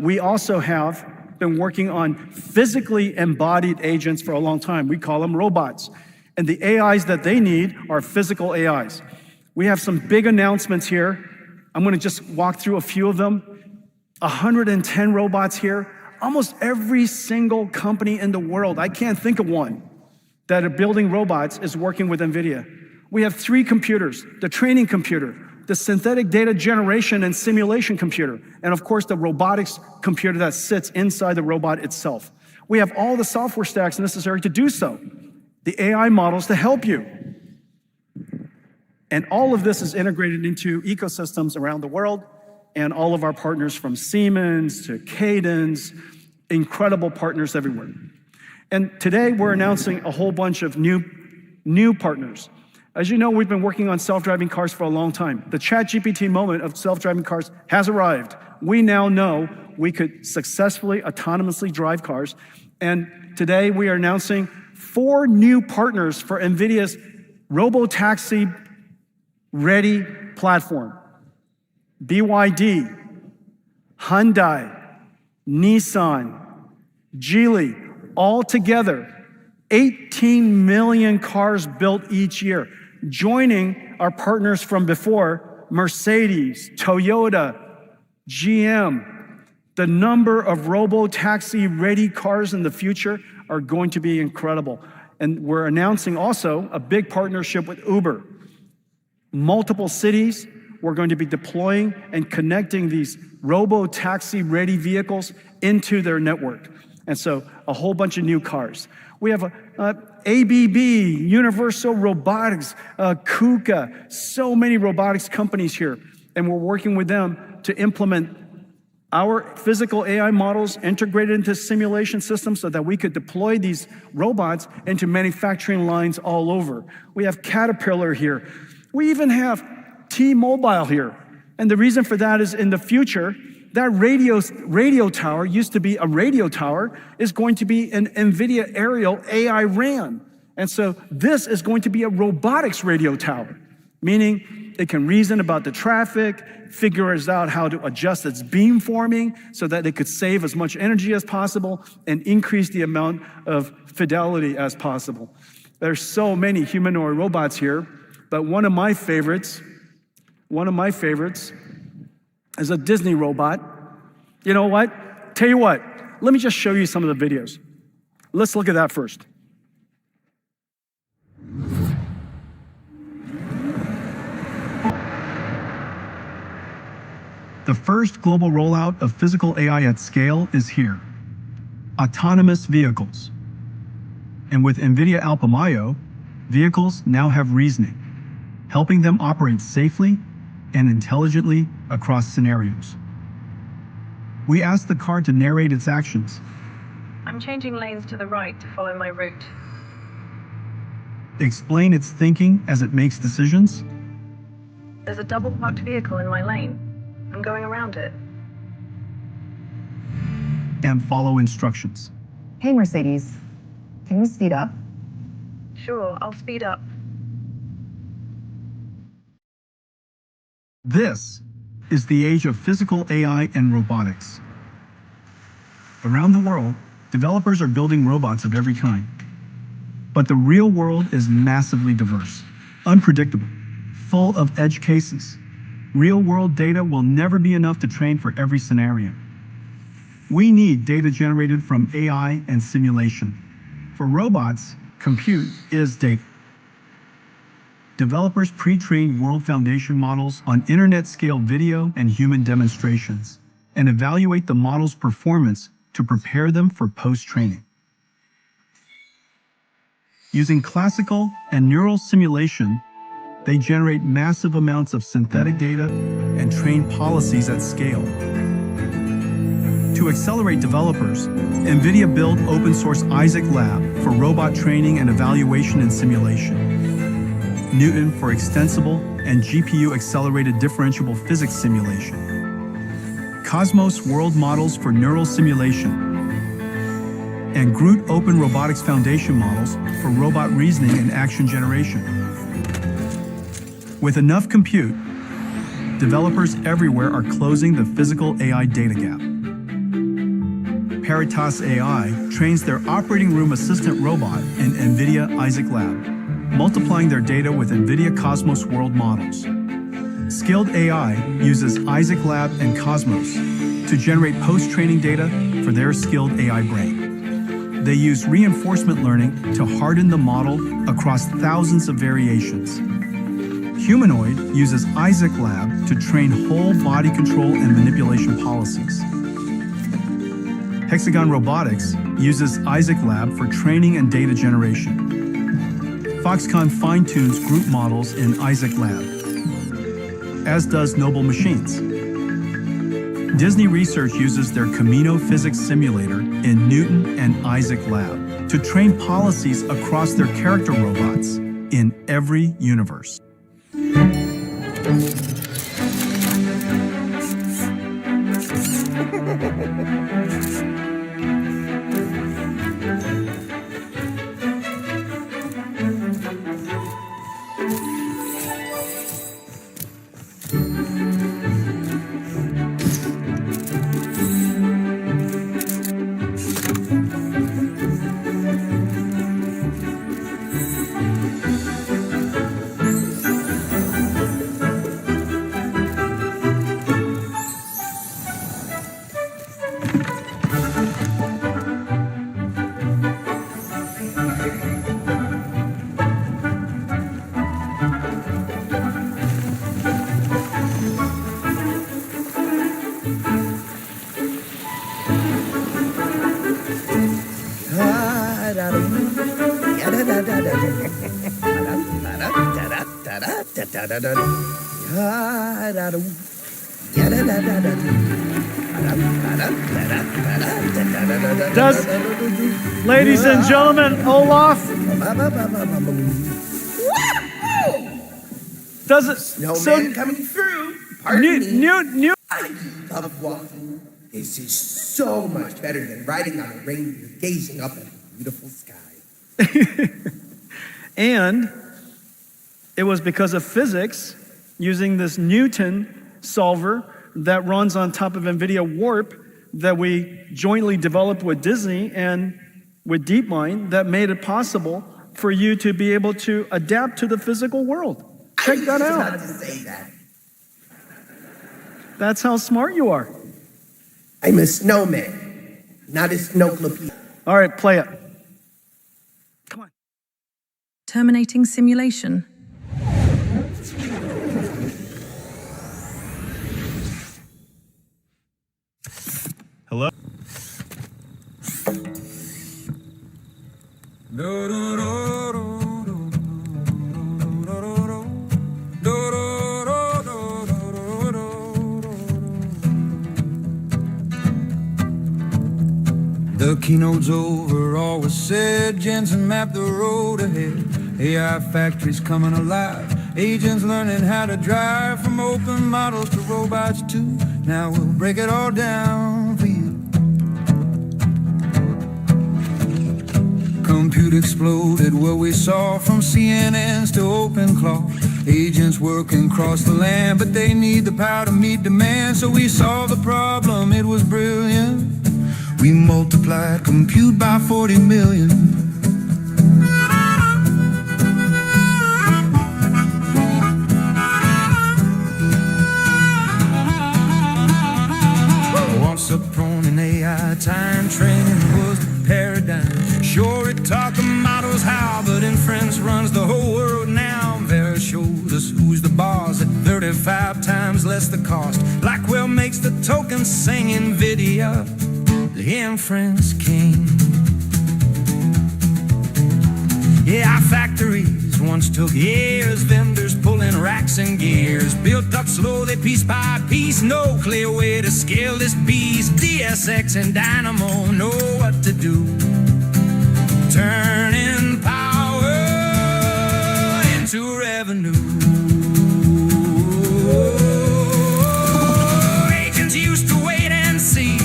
we also have been working on physically embodied agents for a long time. We call them robots. And the AIs that they need are physical AIs. We have some big announcements here. I'm going to just walk through a few of them. 110 robots here. Almost every single company in the world, I can't think of one, that are building robots is working with NVIDIA. We have 3 computers: the training computer, the synthetic data generation and simulation computer, and of course the robotics computer that sits inside the robot itself. We have all the software stacks necessary to do so, the AI models to help you. And all of this is integrated into ecosystems around the world, and all of our partners from Siemens to Cadence, incredible partners everywhere. And today we're announcing a whole bunch of new partners. As you know, we've been working on self-driving cars for a long time. The ChatGPT moment of self-driving cars has arrived. We now know we could successfully autonomously drive cars. And today we are announcing 4 new partners for NVIDIA's robotaxi-ready platform. BYD, Hyundai, Nissan, Geely, all together, 18 million cars built each year, joining our partners from before, Mercedes, Toyota, GM. The number of robo-taxi-ready cars in the future are going to be incredible. And we're announcing also a big partnership with Uber. Multiple cities, we're going to be deploying and connecting these robo-taxi-ready vehicles into their network. And so a whole bunch of new cars. We have ABB, Universal Robotics, KUKA, so many robotics companies here. And we're working with them to implement our physical AI models integrated into simulation systems so that we could deploy these robots into manufacturing lines all over. We have Caterpillar here. We even have T-Mobile here. And the reason for that is in the future, that radio tower used to be a radio tower, is going to be an NVIDIA aerial AI RAN. And so this is going to be a robotics radio tower, meaning it can reason about the traffic, figure out how to adjust its beamforming so that it could save as much energy as possible and increase the amount of fidelity as possible. There's so many humanoid robots here, but one of my favorites is a Disney robot. You know what? Tell you what, let me just show you some of the videos. Let's look at that first. The first global rollout of physical AI at scale is here. Autonomous vehicles. And with NVIDIA Alpamayo, vehicles now have reasoning, helping them operate safely and intelligently across scenarios. We asked the car to narrate its actions. I'm changing lanes to the right to follow my route. Explain its thinking as it makes decisions. There's a double parked vehicle in my lane. I'm going around it. And follow instructions. Hey Mercedes, can you speed up? Sure, I'll speed up. This is the age of physical AI and robotics. Around the world, developers are building robots of every kind. But the real world is massively diverse, unpredictable, full of edge cases. Real-world data will never be enough to train for every scenario. We need data generated from AI and simulation. For robots, compute is data. Developers pre-train world foundation models on internet-scale video and human demonstrations, and evaluate the model's performance to prepare them for post-training. Using classical and neural simulation, they generate massive amounts of synthetic data and train policies at scale. To accelerate developers, NVIDIA built open-source Isaac Lab for robot training and evaluation and simulation, Newton for extensible and GPU-accelerated differentiable physics simulation, Cosmos world models for neural simulation, and Groot open robotics foundation models for robot reasoning and action generation. With enough compute, developers everywhere are closing the physical AI data gap. Caritas AI trains their operating room assistant robot in NVIDIA Isaac Lab, multiplying their data with NVIDIA Cosmos world models. Skilled AI uses Isaac Lab and Cosmos to generate post-training data for their skilled AI brain. They use reinforcement learning to harden the model across thousands of variations. Humanoid uses Isaac Lab to train whole body control and manipulation policies. Hexagon Robotics uses Isaac Lab for training and data generation. Foxconn fine-tunes group models in Isaac Lab, as does Noble Machines. Disney Research uses their Camino physics simulator in Newton and Isaac Lab to train policies across their character robots in every universe. Ladies and gentlemen, Olaf. Does it? Snowman coming through. Pardon me. I love walking. This is so much better than riding on a reindeer, gazing up at a beautiful sky. And it was because of physics, using this Newton solver that runs on top of NVIDIA Warp, that we jointly developed with Disney and with DeepMind, that made it possible for you to be able to adapt to the physical world. Check that out. I was about to say that. That's how smart you are. I'm a snowman, not a snowclopedia. All right, play it. Come on. Terminating simulation. Hello? The keynote's over, all was said. Jensen mapped the road ahead. AI factories coming alive. Agents learning how to drive. From open models to robots too. Now we'll break it all down for you. Compute exploded, what we saw. From CNNs to OpenClaw. Agents working across the land, but they need the power to meet demand. So we solved the problem, it was brilliant. We multiplied compute by 40 million. Once upon an AI time, training was the paradigm. Sure, it taught the models how, but inference runs the whole world now. Vera shows us who's the boss at 35 times less the cost. Blackwell makes the tokens sing NVIDIA. The inference king. Yeah, our factories once took years. Vendors pulling racks and gears. Built up slowly, piece by piece. No clear way to scale this beast. DSX and Dynamo know what to do. Turning power into revenue. Agents used to wait and see.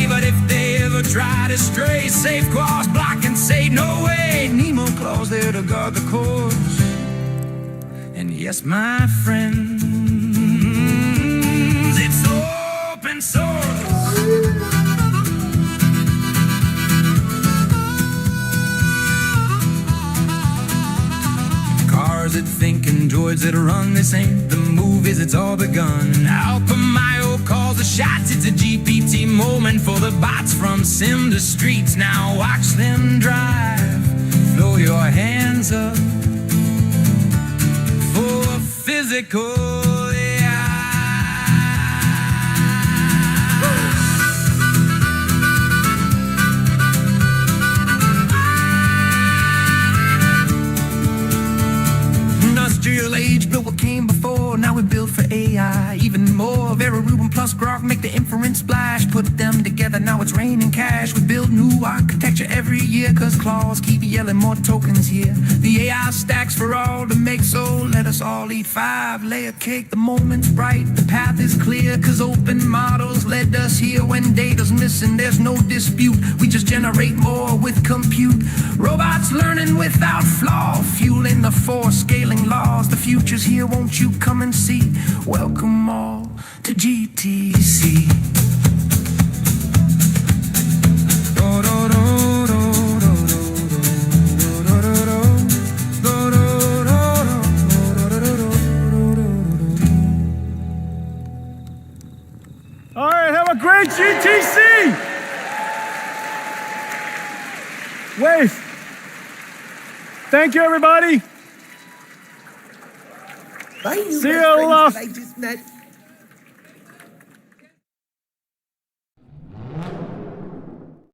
But if they ever try to stray, safe cross, block and say no way. Nemo claws there to guard the course. And yes, my friends, it's open source. androids that run. This ain't the movies, it's all begun. Alpha Mayo calls the shots, it's a GPT moment for the bots from sim to streets. Now watch them drive, throw your hands up for physical industrial age built what came before. Now we build for AI, even more. Vera Rubin plus Grok make the inference splash. Put them together, now it's raining cash. We build new architecture every year, cause claws keep yelling more tokens here. The AI stacks for all to make, so let us all eat 5-layer cake. The moment's bright, the path is clear, cause open models led us here. When data's missing, there's no dispute. We just generate more with compute. Robots learning without flaw, fueling the force, scaling laws. The future's here, won't you come and see? Welcome all to GTC. All right, have a great GTC. Wave. Thank you, everybody. My new See best you, friends Olaf. that I just met